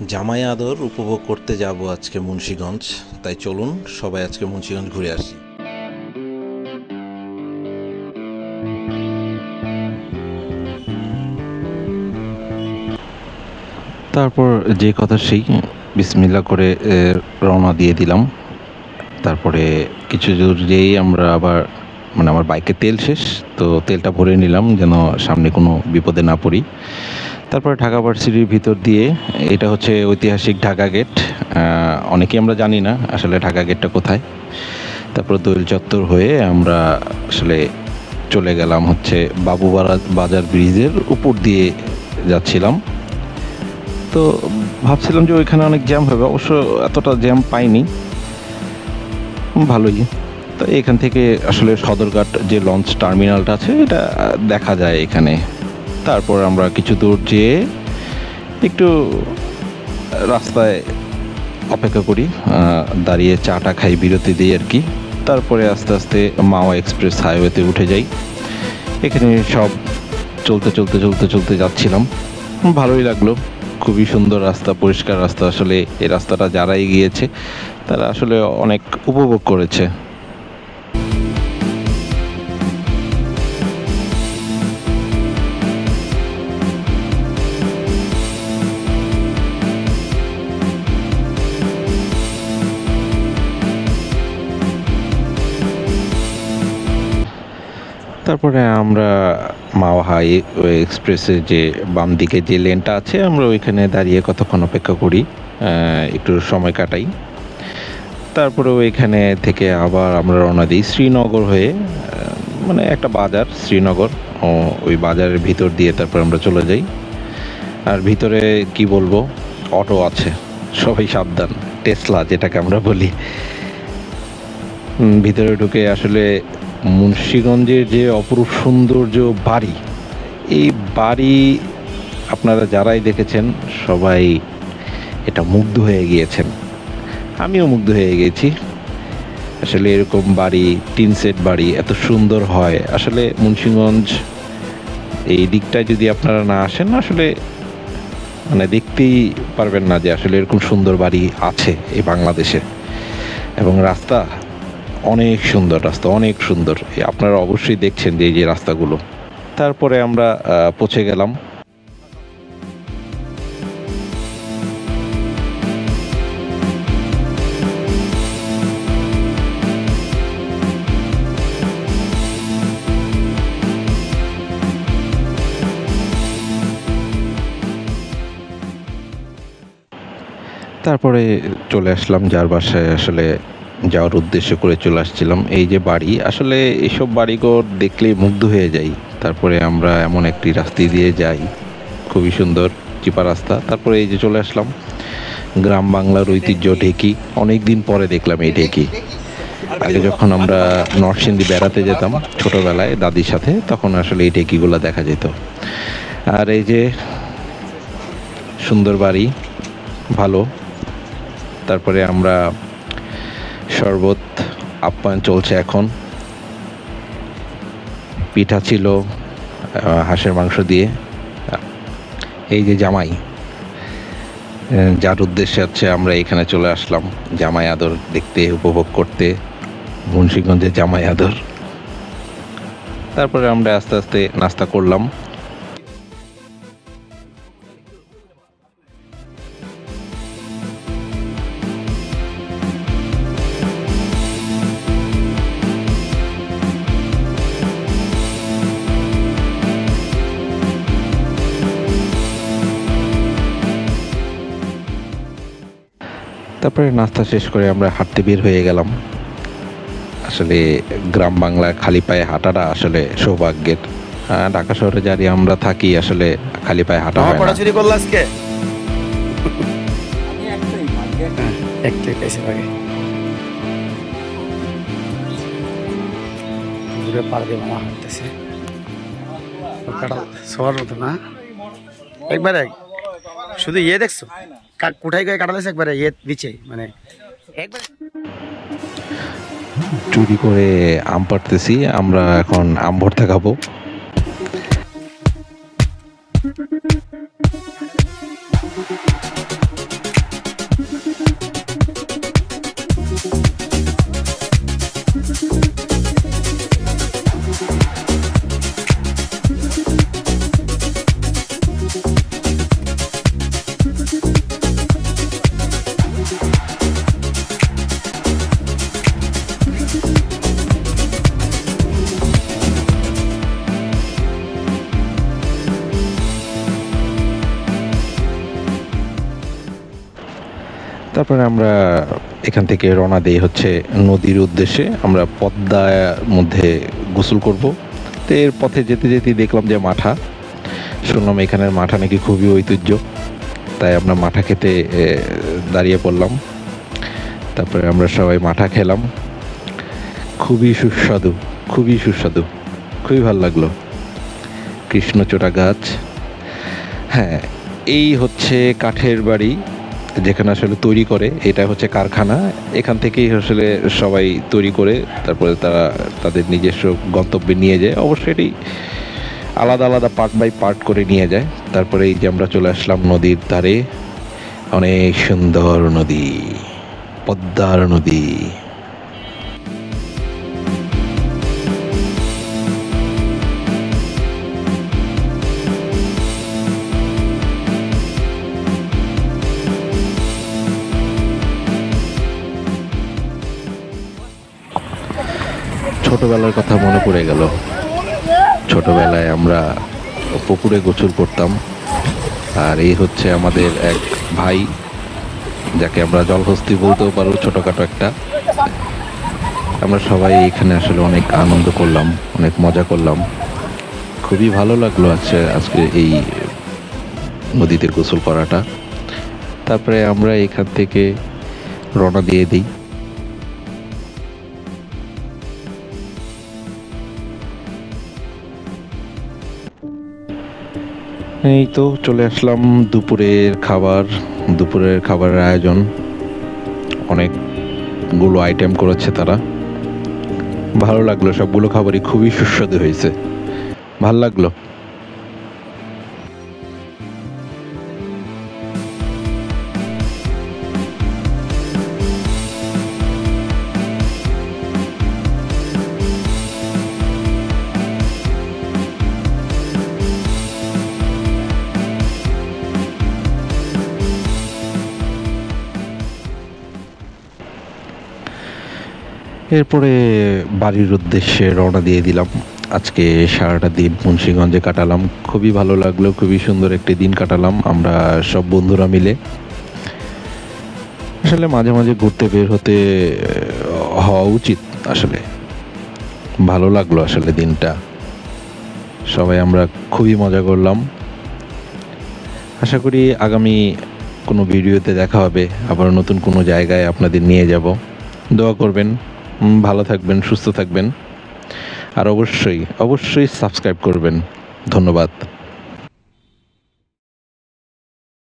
জামাই আদর উপভোগ করতে যাব আজকে মুন্সিগঞ্জ। তাই চলুন সবাই আজকে মুন্সিগঞ্জ ঘুরে আসি। তারপর যে কথা সেই বিসমিল্লাহ করে রওনা দিয়ে দিলাম। তারপরে কিছু দূর যেই আমরা আবার আমার বাইকের তেল শেষ, তো তেলটা ভরে নিলাম যেন সামনে কোনো বিপদে না পড়ি। তারপরে ঢাকা ভার্সিটির ভিতর দিয়ে, এটা হচ্ছে ঐতিহাসিক ঢাকা গেট। অনেকেই আমরা জানি না আসলে ঢাকা গেটটা কোথায়। তারপর দোয়েল চত্বর হয়ে আমরা আসলে চলে গেলাম হচ্ছে বাজার ব্রিজের উপর দিয়ে যাচ্ছিলাম। তো ভাবছিলাম যে ওইখানে অনেক জ্যাম হবে, অবশ্য এতটা জ্যাম পাইনি, ভালোই। তো এখান থেকে আসলে সদরঘাট যে লঞ্চ টার্মিনালটা আছে এটা দেখা যায় এখানে। তারপর আমরা কিছু দূর যেয়ে একটু রাস্তায় অপেক্ষা করি, দাঁড়িয়ে চাটা খাই, বিরতি দিই আর কি। তারপরে আস্তে আস্তে মাওয়া এক্সপ্রেস হাইওয়েতে উঠে যাই। এখানে সব চলতে চলতে চলতে চলতে যাচ্ছিলাম, ভালোই লাগলো। খুবই সুন্দর রাস্তা, পরিষ্কার রাস্তা। আসলে এই রাস্তাটা যারাই গিয়েছে তারা আসলে অনেক উপভোগ করেছে। তারপরে আমরা মাওয়া হাইওয়ে এক্সপ্রেসের যে বাম দিকে যে লেনটা আছে, আমরা ওইখানে দাঁড়িয়ে কতক্ষণ অপেক্ষা করি, একটু সময় কাটাই। তারপরে ওইখানে থেকে আবার আমরা রওনা দিই শ্রীনগর হয়ে, একটা বাজার শ্রীনগর, ওই বাজারের ভিতর দিয়ে তারপর আমরা চলে যাই। আর ভিতরে কি বলবো, অটো আছে, সবাই সাবধান, টেসলা যেটাকে আমরা বলি। ভিতরে ঢুকে আসলে মুন্সিগঞ্জের যে অপরূপ সৌন্দর্য বাড়ি, এই বাড়ি আপনারা যারাই দেখেছেন সবাই এটা মুগ্ধ হয়ে গিয়েছেন, আমিও মুগ্ধ হয়ে গেছি। আসলে এরকম বাড়ি, টিন সেট বাড়ি এত সুন্দর হয় আসলে মুন্সিগঞ্জ এই দিকটায় যদি আপনারা না আসেন আসলে দেখতেই পারবেন না যে আসলে এরকম সুন্দর বাড়ি আছে এই বাংলাদেশে। এবং রাস্তা অনেক সুন্দর, রাস্তা অনেক সুন্দর, আপনারা অবশ্যই দেখছেন যে এই যে রাস্তাগুলো। তারপরে আমরা পৌঁছে গেলাম। তারপরে চলে আসলাম যার বাসায় আসলে যাওয়ার উদ্দেশ্য করে চলে আসছিলাম। এই যে বাড়ি, আসলে এসব বাড়িঘর দেখলেই মুগ্ধ হয়ে যাই। তারপরে আমরা এমন একটি রাস্তা দিয়ে যাই, খুবই সুন্দর চিপা রাস্তা। তারপরে এই যে চলে আসলাম গ্রাম বাংলার ঐতিহ্য ঢেকি। অনেক দিন পরে দেখলাম এই ঢেকি। আগে যখন আমরা নরসিংদী বেড়াতে যেতাম ছোটবেলায় দাদির সাথে, তখন আসলে এই ঢেকিগুলো দেখা যেত। আর এই যে সুন্দর বাড়ি, ভালো। তারপরে আমরা শরবত আপ্যায়ন চলছে এখন। পিঠা ছিল হাঁসের মাংস দিয়ে। এই যে জামাই, যার উদ্দেশ্যে হচ্ছে আমরা এখানে চলে আসলাম জামাই আদর দেখতে, উপভোগ করতে, মুন্সিগঞ্জের জামাই আদর। তারপরে আমরা আস্তে আস্তে নাস্তা করলাম। তারপরে নাস্তা শেষ করে আমরা হাঁটতে বের হয়ে গেলাম। আসলে গ্রাম বাংলায় খালি পায়ে হাঁটাটা আসলে সৌভাগ্যের। ঢাকা শহরে যারি আমরা থাকি, আসলে খালি পায়ে হাঁটা হয় না। পড়াচুরি করল আজকে একটাই পাইছে ভাগে ঘুরে পার দিয়ে মামা হাঁটতেছে সবার মতো না। একবারে শুধু ইয়ে দেখছো কোথায় গিয়ে কাটা দিয়েছে একবারে ইয়ে বিচে, একবার চুরি করে আম পাড়তেছি আমরা, এখন আম ভর্তা খাবো। তারপরে আমরা এখান থেকে রওনা দিই হচ্ছে নদীর উদ্দেশ্যে। আমরা পদ্মার মধ্যে গোসল করব। তো এর পথে যেতে যেতে দেখলাম যে মাঠা, শুনলাম এখানের মাঠা নাকি খুবই ঐতিহ্য, তাই আমরা মাঠা খেতে দাঁড়িয়ে পড়লাম। তারপরে আমরা সবাই মাঠা খেলাম, খুবই সুস্বাদু, খুবই সুস্বাদু, খুবই ভালো লাগলো। কৃষ্ণচূড়া গাছ, হ্যাঁ এই হচ্ছে কাঠের বাড়ি যেখানে আসলে তৈরি করে, এটা হচ্ছে কারখানা। এখান থেকেই আসলে সবাই তৈরি করে তারপরে তারা তাদের নিজস্ব গন্তব্যে নিয়ে যায়। অবশ্যই এটি আলাদা আলাদা পার্ট বাই পার্ট করে নিয়ে যায়। তারপরে এই যে আমরা চলে আসলাম নদীর ধারে, অনেক সুন্দর নদী, পদ্মার নদী। ছোটবেলার কথা মনে পড়ে গেল। ছোটবেলায় আমরা পুকুরে গোসল করতাম, আর এই হচ্ছে আমাদের এক ভাই, যাকে আমরা জলহস্তি বলতেও পারো, ছোটখাটো একটা। আমরা সবাই এখানে আসলে অনেক আনন্দ করলাম, অনেক মজা করলাম, খুবই ভালো লাগলো আজকে এই নদীতে গোসল করাটা। তারপরে আমরা এখান থেকে রওনা দিয়ে দিই। এই তো চলে আসলাম দুপুরের খাবারের আয়োজন। অনেকগুলো আইটেম করেছে তারা, ভালো লাগলো। সবগুলো খাবারই খুবই সুস্বাদু হয়েছে, ভালো লাগলো। এরপরে বাড়ির উদ্দেশ্যে রওনা দিয়ে দিলাম। আজকে সারাটা দিন মুন্সিগঞ্জে কাটালাম, খুবই ভালো লাগলো, খুবই সুন্দর একটি দিন কাটালাম আমরা সব বন্ধুরা মিলে। আসলে মাঝে মাঝে ঘুরতে বের হতে হওয়া উচিত, আসলে ভালো লাগলো আসলে দিনটা। সবাই আমরা খুবই মজা করলাম। আশা করি আগামী কোনো ভিডিওতে দেখা হবে, আবার নতুন কোনো জায়গায় আপনাদের নিয়ে যাব। দোয়া করবেন, ভালো থাকবেন, সুস্থ থাকবেন, আর অবশ্যই সাবস্ক্রাইব করবেন। ধন্যবাদ।